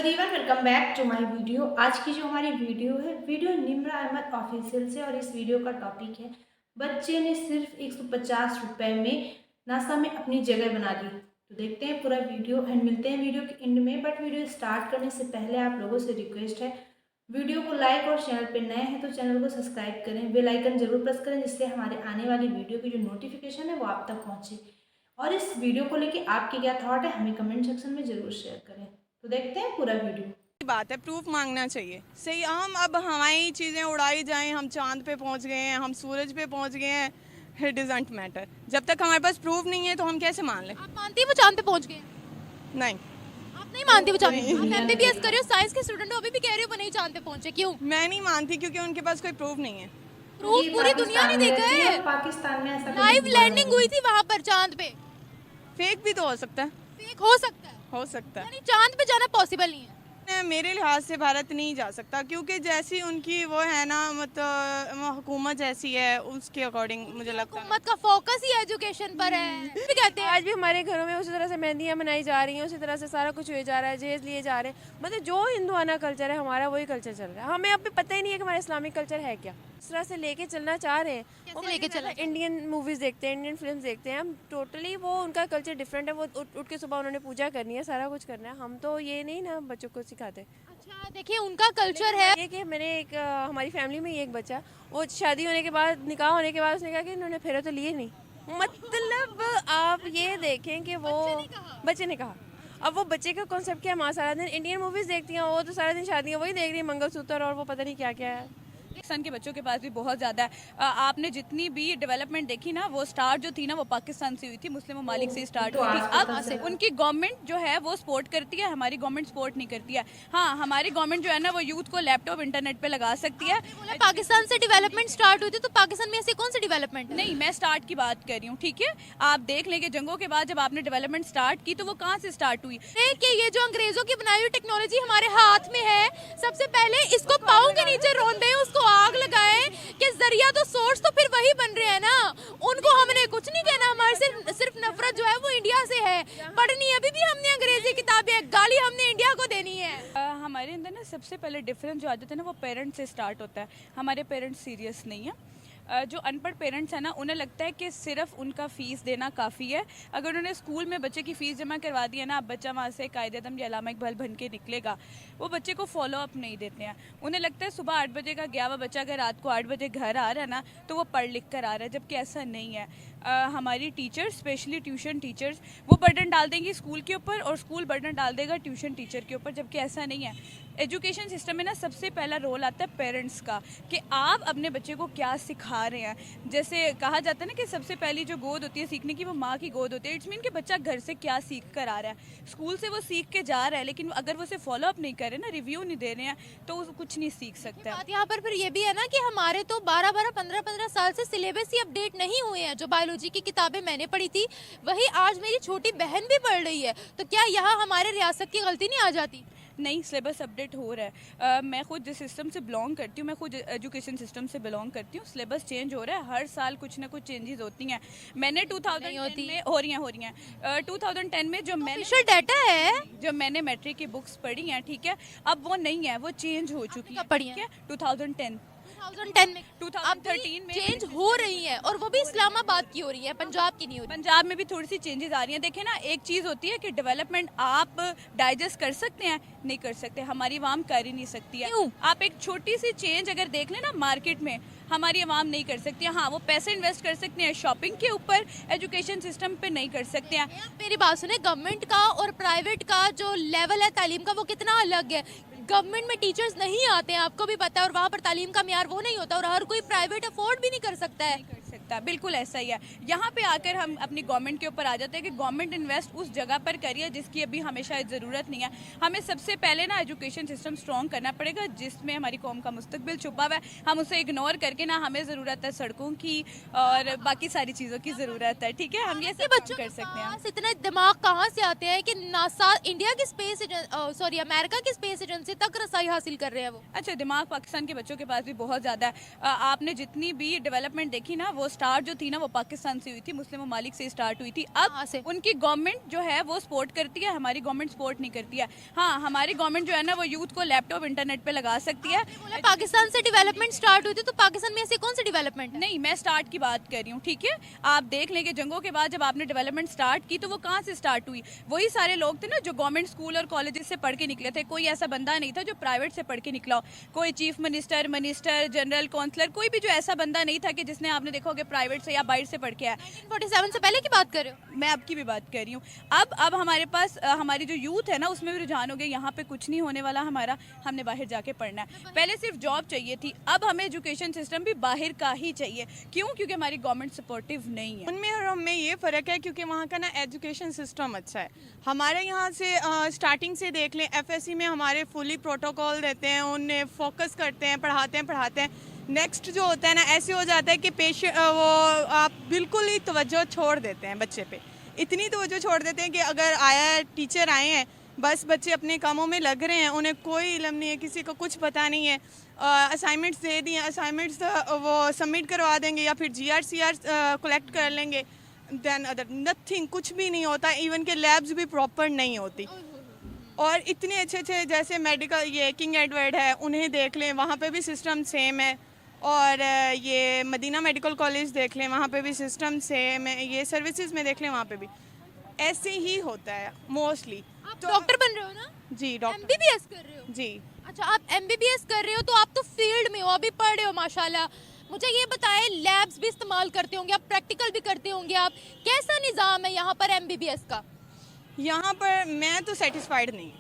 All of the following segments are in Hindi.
Everyone, welcome back to my video. आज की जो हमारी वीडियो निम्रा अहमद ऑफिशियल से, और इस वीडियो का टॉपिक है बच्चे ने सिर्फ 150 रुपए में नासा में अपनी जगह बना ली। तो देखते हैं पूरा वीडियो एंड मिलते हैं वीडियो के एंड में। बट वीडियो स्टार्ट करने से पहले आप लोगों से रिक्वेस्ट है, वीडियो को लाइक और चैनल पर नए हैं तो चैनल को सब्सक्राइब करें, बेल आइकन जरूर प्रेस करें जिससे हमारे आने वाली वीडियो की जो नोटिफिकेशन है वो आप तक पहुँचे। और इस वीडियो को लेके आपके क्या थॉट है हमें कमेंट सेक्शन में जरूर शेयर करें। तो देखते हैं पूरा वीडियो। बात है, प्रूफ मांगना चाहिए। सही, हम अब हमारी चीज़ें उड़ाई जाएं, हम चांद पे पहुंच गए हैं, हम सूरज पे पहुंच गए हैं, इट डजंट मैटर। जब तक हमारे पास प्रूफ नहीं है तो हम कैसे मान लें? आप मानती है वो चांद पे पहुंच गए? नहीं, आप नहीं मानती वो चांद पे? आप एमबीबीएस कर रहे हो, साइंस के स्टूडेंट हो, अभी भी कह रहे हो वो नहीं चांद पे पहुंचे, क्यों? मैं नहीं मानती क्योंकि उनके पास कोई प्रूफ नहीं है। प्रूफ पूरी दुनिया ने देखा है। पाकिस्तान में ऐसा लाइव लैंडिंग हुई थी वहां पर चांद पे। फेक भी तो हो सकता है। फेक हो सकता है, हो सकता है। यानी चांद पे जाना पॉसिबल नहीं है। मेरे लिहाज से भारत नहीं जा सकता क्योंकि जैसी उनकी वो है ना, मतलब हुकूमत जैसी है उसके अकॉर्डिंग मुझे लगता है हुकूमत का फोकस ही एजुकेशन पर है। भी कहते हैं आज भी हमारे घरों में उसी तरह से मेहंदियाँ मनाई जा रही हैं, उसी तरह से सारा कुछ हुए जा रहा है, जहेज लिए जा रहे हैं। मतलब जो हिंदुआना कल्चर है हमारा वही कल्चर चल रहा है। हमें अभी पता ही नहीं है कि हमारा इस्लामिक कल्चर है क्या। इस तरह से लेके चलना चाह रहे हैं। कैसे लेके चला? इंडियन मूवीज देखते हैं, इंडियन फिल्म देखते हैं हम, टोटली वो उनका कल्चर डिफरेंट है। वो उठ के सुबह उन्होंने पूजा करनी है, सारा कुछ करना है। हम तो ये नहीं ना बच्चों को सिखाते। अच्छा देखिए, उनका कल्चर है ये कि मैंने एक हमारी फैमिली में ही एक बच्चा, वो शादी होने के बाद, निकाह होने के बाद उसने कहा कि इन्होंने फेरे तो लिए नहीं। मतलब आप ये देखें कि वो बच्चे ने कहा। अब वो बच्चे का कॉन्सेप्ट क्या है? माँ सारा दिन इंडियन मूवीज देखती हैं, वो तो सारा दिन शादियाँ वही देख रही है, मंगलसूत्र और वो पता नहीं क्या क्या है। पाकिस्तान के बच्चों के पास भी बहुत ज़्यादा है। आपने जितनी भी डेवलपमेंट देखी ना, वो स्टार्ट जो थी ना वो पाकिस्तान से हुई थी, मुस्लिम ममालिक से स्टार्ट हुई थी। अब उनकी गवर्नमेंट जो है वो सपोर्ट करती है, हमारी गवर्नमेंट सपोर्ट नहीं करती है। हाँ, हमारी गवर्नमेंट जो है ना वो यूथ को लैपटॉप इंटरनेट पे लगा सकती है। पाकिस्तान से डेवलपमेंट स्टार्ट हुई थी, तो पाकिस्तान में ऐसी कौन सी डेवलपमेंट? नहीं, मैं स्टार्ट की बात कर रही हूँ, ठीक है। आप देख लेंगे जंगों के बाद जब आपने डेवलपमेंट स्टार्ट की तो वो कहाँ से स्टार्ट हुई? कि ये जो अंग्रेजों की बनाई हुई टेक्नोलॉजी हमारे हाथ में है, सबसे पहले इसको पाँव के नीचे रौंदे, उसको आग लगाए कि जरिया तो सोर्स तो फिर वही बन रहे हैं ना। उनको हमने कुछ नहीं कहना, हमारे सिर्फ नफरत जो है वो इंडिया से है। पढ़नी अभी भी हमने अंग्रेजी किताबें, गाली हमने इंडिया को देनी है। हमारे अंदर ना सबसे पहले डिफरेंस जो आ जाता है ना वो पेरेंट्स से स्टार्ट होता है। हमारे पेरेंट्स सीरियस नहीं है। जो अनपढ़ पेरेंट्स हैं ना, उन्हें लगता है कि सिर्फ उनका फ़ीस देना काफ़ी है। अगर उन्होंने स्कूल में बच्चे की फ़ीस जमा करवा दी है ना, अब बच्चा वहाँ से कायदे-आज़म या अल्लामा इकबाल बन के निकलेगा, वो बच्चे को फॉलो अप नहीं देते हैं। उन्हें लगता है सुबह 8 बजे का गया हुआ बच्चा अगर रात को 8 बजे घर आ रहा है ना तो वो पढ़ लिख कर आ रहा है, जबकि ऐसा नहीं है। हमारी टीचर्स, स्पेशली ट्यूशन टीचर्स, वो बर्डन डाल देंगी स्कूल के ऊपर और स्कूल बर्डन डाल देगा ट्यूशन टीचर के ऊपर, जबकि ऐसा नहीं है। एजुकेशन सिस्टम में ना सबसे पहला रोल आता है पेरेंट्स का कि आप अपने बच्चे को क्या सिखा रहे हैं। जैसे कहा जाता है ना कि सबसे पहली जो गोद होती है सीखने की वो माँ की गोद होती है। इट्स मीन कि बच्चा घर से क्या सीख कर आ रहा है, स्कूल से वो सीख के जा रहा है, लेकिन अगर वो उसे फॉलो अप नहीं कर रहे ना, रिव्यू नहीं दे रहे हैं, तो वो कुछ नहीं सीख सकता है। बात यहाँ पर फिर ये भी है ना कि हमारे तो 12-12, 15-15 साल से सिलेबस ही अपडेट नहीं हुए हैं। जो बायोलॉजी की किताबें मैंने पढ़ी थी वही आज मेरी छोटी बहन भी पढ़ रही है, तो क्या यहाँ हमारे रियासत की गलती नहीं आ जाती? नहीं, सिलेबस अपडेट हो रहा है। मैं खुद जिस सिस्टम से बिलोंग करती हूँ, मैं खुद एजुकेशन सिस्टम से बिलोंग करती हूँ। सिलेबस चेंज हो रहा है, हर साल कुछ ना कुछ चेंजेस होती हैं। मैंने 2010 में हो रही हैं 2010 में जो मैंने ऑफिशियल डाटा है, जो मैंने मैट्रिक की बुक्स पढ़ी हैं, ठीक है, अब वो नहीं है, वो चेंज हो चुकी है। कब पढ़ी ठीक है, 2010 में 2013 में चेंज हो रही है, और वो भी इस्लामाबाद की हो रही है, पंजाब की नहीं हो रही। पंजाब में भी थोड़ी सी चेंजेस आ रही हैं। देखिए ना, एक चीज़ होती है कि डेवलपमेंट आप डाइजेस्ट कर सकते हैं, नहीं कर सकते, हमारी आवाम कर ही नहीं सकती है। क्यों? आप एक छोटी सी चेंज अगर देख लें ना मार्केट में, हमारी आवाम नहीं कर सकती है। हाँ, वो पैसे इन्वेस्ट कर सकते हैं शॉपिंग के ऊपर, एजुकेशन सिस्टम पे नहीं कर सकते हैं। मेरी बात सुने, गवर्नमेंट का और प्राइवेट का जो लेवल है तालीम का वो कितना अलग है। गवर्नमेंट में टीचर्स नहीं आते हैं, आपको भी पता है, और वहाँ पर तालीम का म्यार वो नहीं होता, और हर कोई प्राइवेट अफोर्ड भी नहीं कर सकता है। बिल्कुल ऐसा ही है। यहाँ पे आकर हम अपनी गवर्नमेंट के ऊपर आ जाते हैं कि गवर्नमेंट इन्वेस्ट उस जगह पर करिए जिसकी अभी हमें शायद ज़रूरत नहीं है। हमें सबसे पहले ना एजुकेशन सिस्टम स्ट्रॉन्ग करना पड़ेगा जिसमें हमारी कौम का मुस्तकबिल छुपा हुआ है। हम उसे इग्नोर करके ना, हमें ज़रूरत है सड़कों की और बाकी सारी चीज़ों की ज़रूरत है, ठीक है। हम ये सब बच्चों कर सकते हैं। इतने दिमाग कहाँ से आते हैं कि नासा, इंडिया की स्पेस, सॉरी अमेरिका की स्पेस एजेंसी तक रसाई हासिल कर रहे हैं वो। अच्छा, दिमाग पाकिस्तान के बच्चों के पास भी बहुत ज़्यादा है। आपने जितनी भी डेवलपमेंट देखी ना वो स्टार्ट जो थी ना वो पाकिस्तान से हुई थी, मुस्लिम ममालिक से स्टार्ट हुई थी। कहाँ से? अब उनकी गवर्नमेंट जो है वो सपोर्ट करती है, हमारी गवर्नमेंट सपोर्ट नहीं करती है। हाँ, हमारी गवर्नमेंट जो है ना वो यूथ को लैपटॉप इंटरनेट पे लगा सकती है। बोला पाकिस्तान से डेवलपमेंट स्टार्ट हुई थी, तो पाकिस्तान में ऐसी कौन सी डेवलपमेंट है? नहीं, मैं स्टार्ट की बात कर रही हूँ, ठीक है। आप देख लें कि जंगों के बाद जब आपने डेवलपमेंट स्टार्ट की तो वो कहाँ से स्टार्ट हुई? वही सारे लोग थे ना जो गवर्नमेंट स्कूल और कॉलेजेस से पढ़ के निकले थे। कोई ऐसा बंदा नहीं था जो प्राइवेट से पढ़ के निकला हो। कोई चीफ मिनिस्टर, जनरल काउंसलर, कोई भी जो ऐसा बंदा नहीं था कि जिसने आपने देखा हो कि प्राइवेट से या बाहर से पढ़ के आया। 1947 से पहले की बात कर रहे हो? मैं आपकी भी बात कर रही हूँ। अब हमारे पास हमारी जो यूथ है ना उसमें भी रुझान हो गया, यहाँ पे कुछ नहीं होने वाला हमारा, हमने बाहर जाके पढ़ना है। पहले सिर्फ जॉब चाहिए थी, अब हमें एजुकेशन सिस्टम भी बाहर का ही चाहिए। क्यों? क्योंकि हमारी गवर्नमेंट सपोर्टिव नहीं है। उनमें और हमें ये फ़र्क है क्योंकि वहाँ का ना एजुकेशन सिस्टम अच्छा है। हमारे यहाँ से स्टार्टिंग से देख लें, एफएससी में हमारे फुली प्रोटोकॉल देते हैं, उन्हें फोकस करते हैं, पढ़ाते हैं। नेक्स्ट जो होता है ना, ऐसे हो जाता है कि वो आप बिल्कुल ही तवज्जो छोड़ देते हैं बच्चे पे। इतनी तवज्जो छोड़ देते हैं कि अगर टीचर आए हैं, बस बच्चे अपने कामों में लग रहे हैं, उन्हें कोई इल्म नहीं है, किसी को कुछ पता नहीं है। असाइनमेंट्स दे दिए, असाइनमेंट्स वो सबमिट करवा देंगे या फिर GR कलेक्ट कर लेंगे, देन अदर नथिंग, कुछ भी नहीं होता। इवन के लैब्स भी प्रॉपर नहीं होती। और इतने अच्छे जैसे मेडिकल ये किंग एडवर्ड है, उन्हें देख लें, वहाँ पे भी सिस्टम सेम है। और ये मदीना मेडिकल कॉलेज देख लें, वहाँ पे भी सिस्टम सेम है। ये सर्विसेज में देख लें, वहाँ पे भी ऐसे ही होता है मोस्टली। आप डॉक्टर बन रहे हो ना? जी, डॉक्टर। MBBS कर रहे हो? जी। अच्छा, आप MBBS कर रहे हो तो आप तो फील्ड में हो, अभी पढ़ रहे हो माशाल्लाह। मुझे ये बताएं, लैब्स भी इस्तेमाल करते होंगे आप, प्रैक्टिकल भी करते होंगे आप, कैसा निज़ाम है यहाँ पर MBBS का? यहाँ पर मैं तो सेटिस्फाइड नहीं,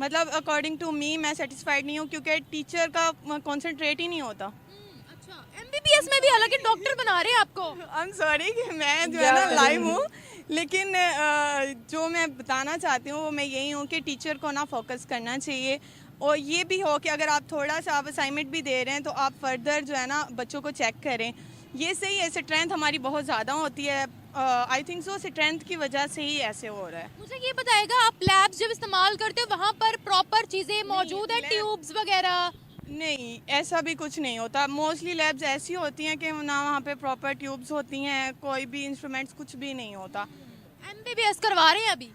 मतलब अकॉर्डिंग टू मी मैं सेटिस्फाइड नहीं हूँ, क्योंकि टीचर का कंसंट्रेट ही नहीं होता। अच्छा, MBBS में भी हालांकि डॉक्टर बना रहे हैं आपको। आई एम सॉरी कि मैं जो है ना लाइव हूँ, लेकिन जो मैं बताना चाहती हूँ वो मैं यही हूँ कि टीचर को ना फोकस करना चाहिए। और ये भी हो कि अगर आप थोड़ा सा आप असाइनमेंट भी दे रहे हैं तो आप फर्दर जो है ना बच्चों को चेक करें। ये सही है, स्ट्रेंथ हमारी बहुत ज़्यादा होती है। आई थिंक सो स्ट्रेंथ की वजह से ही ऐसे हो रहा है। मुझे ये बताएगा, आप लैब्स जब इस्तेमाल करते हो वहाँ पर प्रॉपर चीज़ें मौजूद है, ट्यूब्स वगैरह? नहीं, ऐसा भी कुछ नहीं होता। मोस्टली लैब्स ऐसी होती हैं कि ना वहाँ पे प्रॉपर ट्यूब्स होती हैं, कोई भी इंस्ट्रूमेंट्स कुछ भी नहीं होता। MBBS करवा रहे हैं अभी?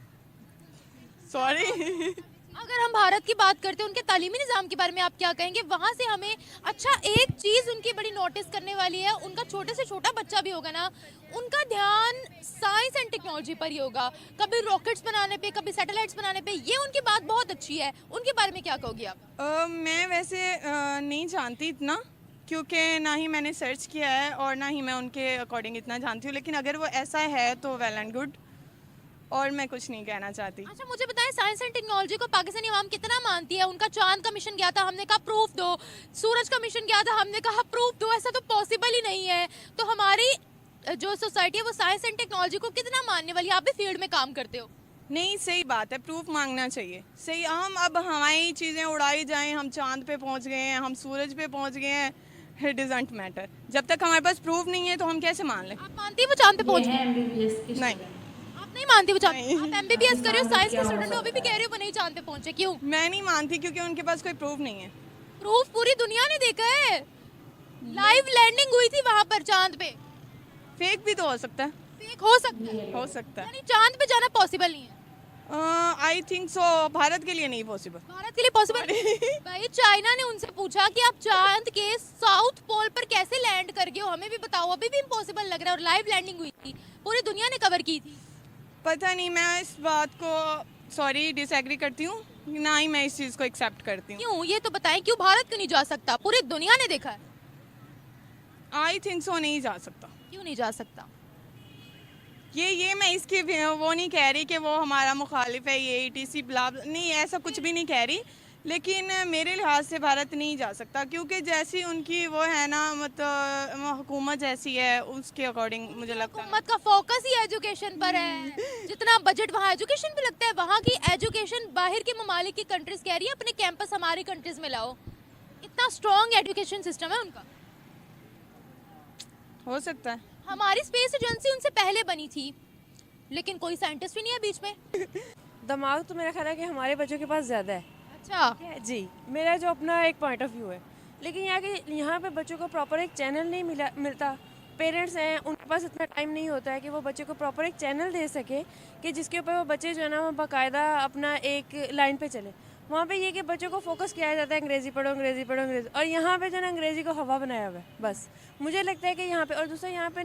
सॉरी। अगर हम भारत की बात करते हैं, उनके तालीमी निज़ाम के बारे में आप क्या कहेंगे? वहाँ से हमें अच्छा एक चीज़ उनकी बड़ी नोटिस करने वाली है, उनका छोटे से छोटा बच्चा भी होगा ना, उनका ध्यान साइंस एंड टेक्नोलॉजी पर ही होगा। कभी रॉकेट्स बनाने पे, कभी सैटेलाइट्स बनाने पे, ये उनकी बात बहुत अच्छी है। उनके बारे में क्या कहोगी आप? मैं वैसे नहीं जानती इतना, क्योंकि ना ही मैंने सर्च किया है और ना ही मैं उनके अकॉर्डिंग इतना जानती हूँ। लेकिन अगर वो ऐसा है तो वेल एंड गुड, और मैं कुछ नहीं कहना चाहती। अच्छा, मुझे बताएं, साइंस एंड टेक्नोलॉजी को पाकिस्तानी अवाम कितना मानती है? उनका चांद का मिशन गया था, हमने कहा प्रूफ दो। सूरज का मिशन गया था, हमने कहा प्रूफ दो। ऐसा तो पॉसिबल ही नहीं है। तो हमारी जो सोसाइटी है वो साइंस एंड टेक्नोलॉजी को कितना मानने वाली है? आप भी फील्ड में काम करते हो। नहीं, सही बात है, प्रूफ मांगना चाहिए। सही, हम अब हवाई चीज़ें उड़ाई जाएं, हम चांद पे पहुंच गए हैं, हम सूरज पे पहुंच गए हैं, इट डजंट मैटर। जब तक हमारे पास प्रूफ नहीं है तो हम कैसे मान लें? आप मानती है वो चांद पे पहुंच ये गए? है MBBS की नहीं, आप नहीं मानती वो चांद? नहीं। आप MBBS कर रहे हो, साइंस के क्या हो स्टूडेंट हो, अभी भी सकता कह रहे हो वो नहीं चांद पे पहुंचे, क्यों? मैं नहीं मानती, क्योंकि उनके पास कोई प्रूफ नहीं है। प्रूफ पूरी दुनिया ने देखा है। लाइव लैंडिंग हुई थी वहां पर चांद पे। फेक भी तो हो सकता है। फेक हो सकता है, हो सकता है। यानी चांद पे जाना पॉसिबल नहीं है। आई थिंक सो भारत के लिए नहीं पॉसिबल। भारत के लिए पॉसिबल? भाई, चाइना ने उनसे पूछा कि आप चांद के साउथ पोल पर कैसे लैंड कर गए हो, हमें भी बताओ। अभी भी इम्पॉसिबल लग रहा है। और लाइव लैंडिंग हुई थी, पूरी दुनिया ने कवर की थी। पता नहीं, मैं इस बात को सॉरी डिसएग्री करती हूँ, ना ही मैं इस चीज़ को एक्सेप्ट करती हूँ। क्यों? ये तो बताएं, क्यों भारत क्यों नहीं जा सकता? पूरी दुनिया ने देखा है। आई थिंक सो नहीं जा सकता। क्यों नहीं जा सकता? ये मैं इसकी वो नहीं कह रही कि वो हमारा मुखालिफ है, ये ETC ब्ला नहीं, ऐसा कुछ भी नहीं कह रही। लेकिन मेरे लिहाज से भारत नहीं जा सकता, क्योंकि जैसी उनकी वो है ना, मतलब हुकूमत जैसी है, उसके अकॉर्डिंग मुझे लगता है। हुकूमत का फोकस ही एजुकेशन पर है। जितना बजट वहाँ एजुकेशन पे लगता है, वहाँ की एजुकेशन बाहर के ममालिक की कंट्रीज कह रही है अपने कैंपस हमारी कंट्रीज में लाओ। इतना स्ट्रॉन्ग एजुकेशन सिस्टम है उनका। हो सकता है। हमारी स्पेस एजेंसी उनसे पहले बनी थी, लेकिन कोई साइंटिस्ट भी नहीं है बीच में। दिमाग तो मेरा ख्याल है कि हमारे बच्चों के पास ज़्यादा है। अच्छा, जी, मेरा जो अपना एक पॉइंट ऑफ व्यू है। लेकिन यहाँ पे बच्चों को प्रॉपर एक चैनल नहीं मिलता, पेरेंट्स हैं उनके पास इतना टाइम नहीं होता है कि वो बच्चे को प्रॉपर एक चैनल दे सके कि जिसके ऊपर वो बच्चे जो है ना वो बाकायदा अपना एक लाइन पे चले। वहाँ पे ये कि बच्चों को फोकस किया जाता है अंग्रेज़ी पढ़ो अंग्रेज़ी पढ़ो अंग्रेज़ी, और यहाँ पे जो है ना अंग्रेज़ी को हवा बनाया हुआ है बस। मुझे लगता है कि यहाँ पे, और दूसरा यहाँ पे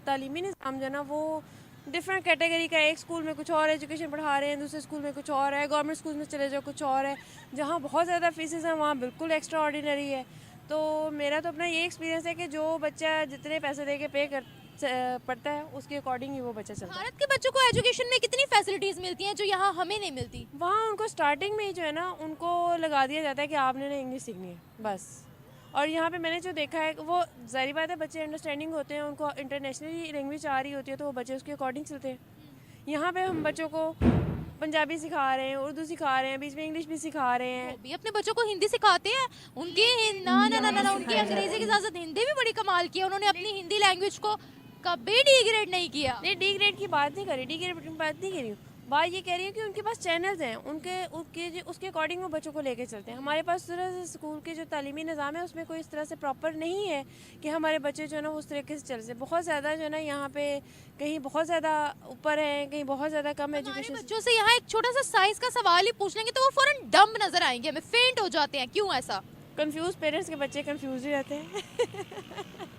तालीमी निज़ाम जो है ना वो डिफरेंट कैटेगरी का है। एक स्कूल में कुछ और एजुकेशन पढ़ा रहे हैं, दूसरे स्कूल में कुछ और है, गवर्नमेंट स्कूल में चले जाओ कुछ और है। जहाँ बहुत ज़्यादा फीसेस हैं वहाँ बिल्कुल एक्स्ट्रा ऑर्डिनरी है। तो मेरा तो अपना ये एक्सपीरियंस है कि जो बच्चा जितने पैसे दे के पढ़ता है उसके अकॉर्डिंग ही वो बच्चा चलता है। भारत के बच्चों को एजुकेशन में कितनी फैसिलिटीज मिलती हैं जो यहाँ हमें नहीं मिलती? वहाँ उनको स्टार्टिंग में ही जो है ना उनको लगा दिया जाता है कि आपने ना इंग्लिश सीखनी है बस। और यहाँ पे मैंने जो देखा है वो ज़ाहिर बात है बच्चे अंडरस्टैंडिंग होते हैं, उनको इंटरनेशनली लैंग्वेज आ रही होती है तो वो बच्चे उसके अकॉर्डिंग चलते हैं। यहाँ पे हम बच्चों को पंजाबी सिखा रहे हैं, उर्दू सिखा रहे हैं, बीच में इंग्लिश भी सिखा रहे हैं। भी अपने बच्चों को हिंदी सिखाते हैं। उनकी ना ना ना ना, ना उनकी अंग्रेजी के साथ साथ हिंदी भी बड़ी कमाल की है। उन्होंने अपनी हिंदी लैंग्वेज को कभी डिग्रेड नहीं किया। नहीं, डी ग्रेड की बात नहीं करी, डी ग्रेड की बात नहीं करी। बात ये कह रही है कि उनके पास चैनल्स हैं, उसके अकॉर्डिंग वो बच्चों को लेके चलते हैं। हमारे पास तरह से स्कूल के जो तालीमी निज़ाम है उसमें कोई इस तरह से प्रॉपर नहीं है कि हमारे बच्चे जो है ना उस तरीके से चल से। बहुत ज़्यादा जो है ना यहाँ पे कहीं बहुत ज़्यादा ऊपर है, कहीं बहुत ज़्यादा कम एजुकेशन। बच्चों से यहाँ एक छोटा सा साइंस का सवाल ही पूछ लेंगे तो वो फौरन डम नजर आएंगे, हमें फेंट हो जाते हैं। क्यों ऐसा? कंफ्यूज पेरेंट्स के बच्चे कंफ्यूज ही रहते हैं।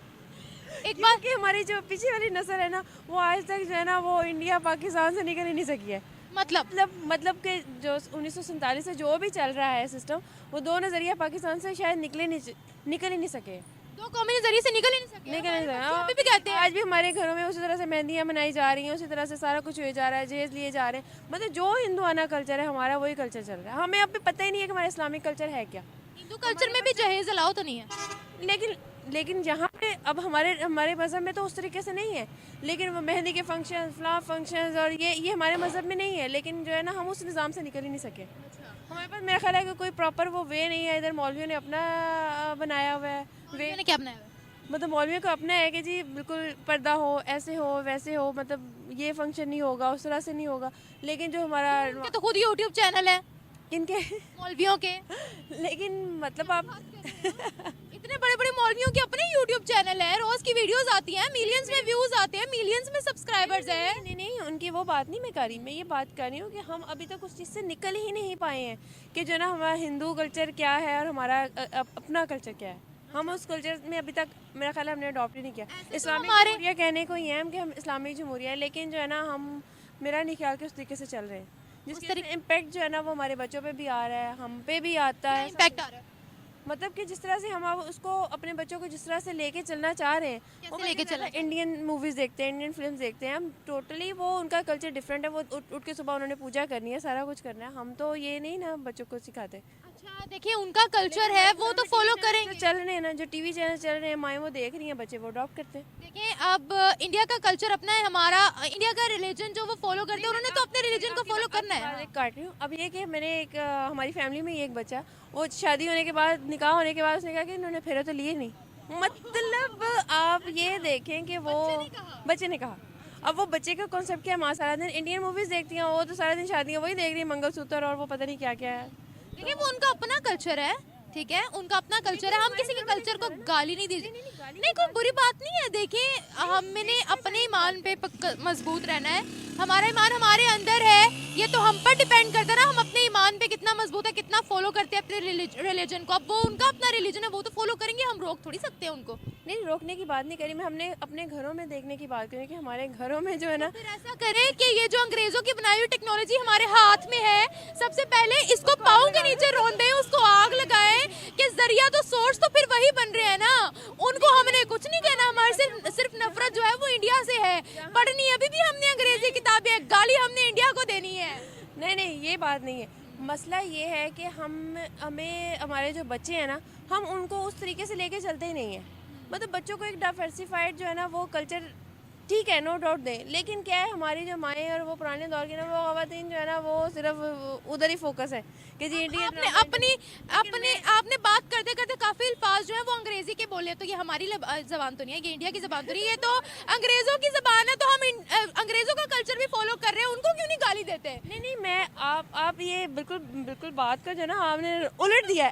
एक बात कि हमारी जो पीछे वाली नस्ल है ना वो आज तक जो है ना वो इंडिया पाकिस्तान से निकल ही नहीं सकी है। मतलब कि जो 1947 से जो भी चल रहा है सिस्टम, वो दो नज़रिया पाकिस्तान से शायद निकल ही नहीं सके। दो कौमी नजरिए से निकल ही नहीं सके। निकल नहीं सके। अभी भी कहते हैं। आज भी हमारे घरों में उसी तरह से मेहंदियाँ मनाई जा रही हैं, उसी तरह से सारा कुछ हुए जा रहा है, जहेज लिए जा रहे हैं। मतलब जो हिंदुआना कल्चर है हमारा वही कल्चर चल रहा है। हमें अभी पता ही नहीं है कि हमारा इस्लामिक कल्चर है क्या। हिंदू कल्चर में भी जहेज अलाउ तो नहीं है, लेकिन यहाँ पे अब हमारे मज़हब में तो उस तरीके से नहीं है। लेकिन वो मेहंदी के फंक्शन, फ्लावर फंक्शंस और ये हमारे मज़हब में नहीं है। लेकिन जो है ना हम उस निज़ाम से निकल ही नहीं सके। हमारे पास मेरा ख्याल है कि कोई प्रॉपर वो वे नहीं है। इधर मौलवियों ने अपना बनाया हुआ है वे। क्या बनाया हुआ है? मतलब मौलवियों को अपना है कि जी बिल्कुल पर्दा हो, ऐसे हो वैसे हो, मतलब ये फंक्शन नहीं होगा, उस तरह से नहीं होगा। लेकिन जो हमारा तो खुद यूट्यूब चैनल है किनके मौलवियों के। लेकिन मतलब आप इतने बड़े बड़े मौलवियों के अपने यूट्यूब चैनल है, रोज की वीडियोस आती हैं, मिलियंस में व्यूज आते हैं, मिलियंस में सब्सक्राइबर्स हैं। नहीं, उनकी वो बात नहीं मैं कर रही। मैं ये बात कर रही हूँ कि हम अभी तक उस चीज़ से निकल ही नहीं पाए हैं कि जो ना हमारा हिंदू कल्चर क्या है और हमारा अपना कल्चर क्या है। हम उस कल्चर में अभी तक मेरा ख्याल है हमने अडॉप्ट ही नहीं किया। इस्लामिक जमहूरिया कहने को ही है हम कि हम इस्लामिक जमहूरिया है, लेकिन जो है ना हम मेरा नहीं ख्याल कि उस तरीके से चल रहे हैं जिसके इम्पैक्ट जो है ना वो हमारे बच्चों पे भी आ रहा है, हम पे भी आता है। इम्पैक्ट आ रहा है मतलब कि जिस तरह से हम अब उसको अपने बच्चों को जिस तरह से लेके चलना चाह रहे हैं, वो लेके चलना इंडियन मूवीज़ देखते हैं, इंडियन फिल्म्स देखते हैं हम, टोटली वो उनका कल्चर डिफरेंट है। वो उठ के सुबह उन्होंने पूजा करनी है, सारा कुछ करना है। हम तो ये नहीं ना बच्चों को सिखाते। अच्छा देखिए, उनका कल्चर है वो तो फॉलो करेंगे। चल रहे हैं ना जो टीवी चैनल चल रहे हैं, माएँ वो देख रही हैं, बच्चे वो अडॉप्ट करते हैं। देखिए अब इंडिया का कल्चर अपना है, हमारा इंडिया का रिलीजन जो वो फॉलो करते हैं, उन्होंने तो अपने रिलीजन को फॉलो करना है। काट रही हूँ अब ये कि मैंने एक हमारी फैमिली में एक बच्चा, वो शादी होने के बाद, निकाह होने के बाद उसने कहा कि इन्होंने फेरे तो लिए नहीं। मतलब आप ये देखें कि वो बच्चे ने कहा। अब वो बच्चे का कॉन्सेप्ट क्या है, माँ सारा दिन इंडियन मूवीज़ देखती हैं, वो तो सारा दिन शादियाँ वही देख रही है, मंगलसूत्र और वो पता नहीं क्या क्या है। देखिए वो उनका अपना कल्चर है, ठीक है, उनका अपना कल्चर है। हम किसी के कल्चर को गाली नहीं दीजिए, नहीं कोई बुरी बात नहीं है। देखिए हमने अपने ईमान पे मजबूत रहना है, हमारा ईमान हमारे अंदर है, ये तो हम पर डिपेंड करता है ना, हम अपने ईमान पे कितना मजबूत है, कितना फॉलो करते हैं अपने रिलीजन को। अब वो उनका अपना रिलीजन है, वो तो फॉलो करेंगे, हम रोक थोड़ी सकते हैं उनको। नहीं रोकने की बात नहीं करी मैं, हमने अपने घरों में देखने की बात करी कि हमारे घरों में जो है ना, फिर ऐसा करें कि ये जो अंग्रेजों की बनाई हुई टेक्नोलॉजी हमारे हाथ में है, सबसे पहले इसको पाँव के नीचे रोन दें, उसको आग लगाएं कि जरिया तो सोर्स तो फिर वही बन रहे हैं ना, उनको हमने कुछ नहीं कहना। हमारे सिर्फ नफरत जो है वो इंडिया से है, पढ़नी है अभी भी हमने अंग्रेजी किताबें, गाली हमने इंडिया को देनी है। नहीं ये बात नहीं है। मसला ये है कि हमें हमारे जो बच्चे हैं ना, हम उनको उस तरीके से लेके चलते ही नहीं है। मतलब बच्चों को एक डाइवर्सिफाइड जो है ना वो कल्चर ठीक है, नो डाउट दें, लेकिन क्या है हमारी जो माएँ और वो पुराने दौर की ना वो ख़वातीन जो है ना वो सिर्फ उधर ही फोकस है कि जी इंडियन आपने अपनी अपने आपने बात करते करते काफी अल्फाज जो है वो अंग्रेजी के बोले, तो ये हमारी जबान तो नहीं है, ये इंडिया की जबान तो नहीं है, ये तो अंग्रेजों की जबान है, तो हम अंग्रेजों का कल्चर भी फॉलो कर रहे हैं, उनको क्यों नहीं गाली देते? नहीं मैं आप ये बिल्कुल बिल्कुल बात का जो है ना आपने उलट दिया है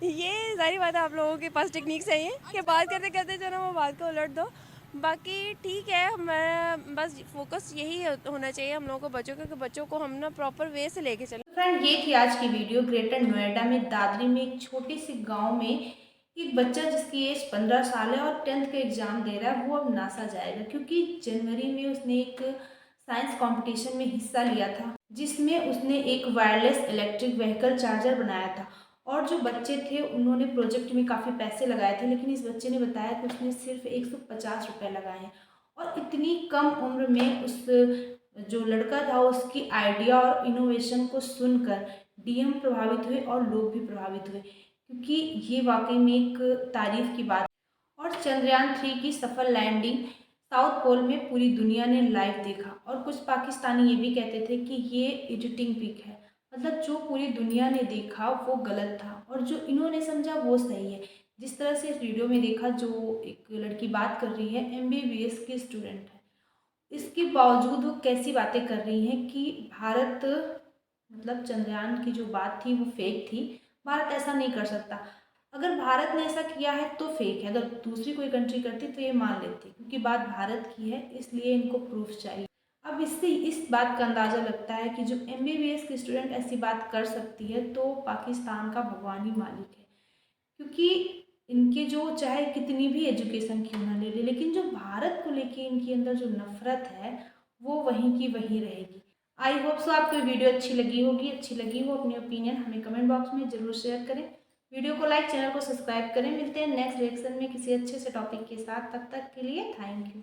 ये सारी बात आप लोगों के पास टेक्निक्स है ये कि बात करते करते जो है ना वो बात को उलट दो। बाकी ठीक है, मैं बस फोकस यही होना चाहिए हम लोगों को बच्चों के, कि बच्चों को हम ना प्रॉपर वे से लेके चलें। फ्रेंड, ये थी आज की वीडियो। ग्रेटर नोएडा में दादरी में एक छोटे से गांव में एक बच्चा जिसकी एज 15 साल है और 10th का एग्ज़ाम दे रहा है, वो अब नासा जाएगा क्योंकि जनवरी में उसने एक साइंस कंपटीशन में हिस्सा लिया था जिसमें उसने एक वायरलेस इलेक्ट्रिक व्हीकल चार्जर बनाया था। और जो बच्चे थे उन्होंने प्रोजेक्ट में काफ़ी पैसे लगाए थे, लेकिन इस बच्चे ने बताया कि उसने सिर्फ 150 रुपये लगाए हैं। और इतनी कम उम्र में उस जो लड़का था उसकी आइडिया और इनोवेशन को सुनकर डीएम प्रभावित हुए और लोग भी प्रभावित हुए, क्योंकि ये वाकई में एक तारीफ की बात है। और चंद्रयान 3 की सफल लैंडिंग साउथ पोल में पूरी दुनिया ने लाइव देखा और कुछ पाकिस्तानी ये भी कहते थे कि ये एडिटिंग पिक है, मतलब जो पूरी दुनिया ने देखा वो गलत था और जो इन्होंने समझा वो सही है। जिस तरह से इस वीडियो में देखा, जो एक लड़की बात कर रही है एमबीबीएस की स्टूडेंट है, इसके बावजूद वो कैसी बातें कर रही हैं कि भारत, मतलब चंद्रयान की जो बात थी वो फेक थी, भारत ऐसा नहीं कर सकता। अगर भारत ने ऐसा किया है तो फेक है, अगर दूसरी कोई कंट्री करती तो ये मान लेती, क्योंकि बात भारत की है इसलिए इनको प्रूफ चाहिए। अब इससे इस बात का अंदाज़ा लगता है कि जो एमबीबीएस की स्टूडेंट ऐसी बात कर सकती है तो पाकिस्तान का भगवान ही मालिक है, क्योंकि इनके जो चाहे कितनी भी एजुकेशन क्यों ना ले ले, लेकिन जो भारत को लेके इनके अंदर जो नफरत है वो वहीं की वहीं रहेगी। आई होप सो आपको वीडियो अच्छी लगी होगी। अच्छी लगी हो अपनी ओपिनियन हमें कमेंट बॉक्स में ज़रूर शेयर करें। वीडियो को लाइक, चैनल को सब्सक्राइब करें। मिलते हैं नेक्स्ट रिएक्शन में किसी अच्छे से टॉपिक के साथ। तब तक के लिए थैंक यू।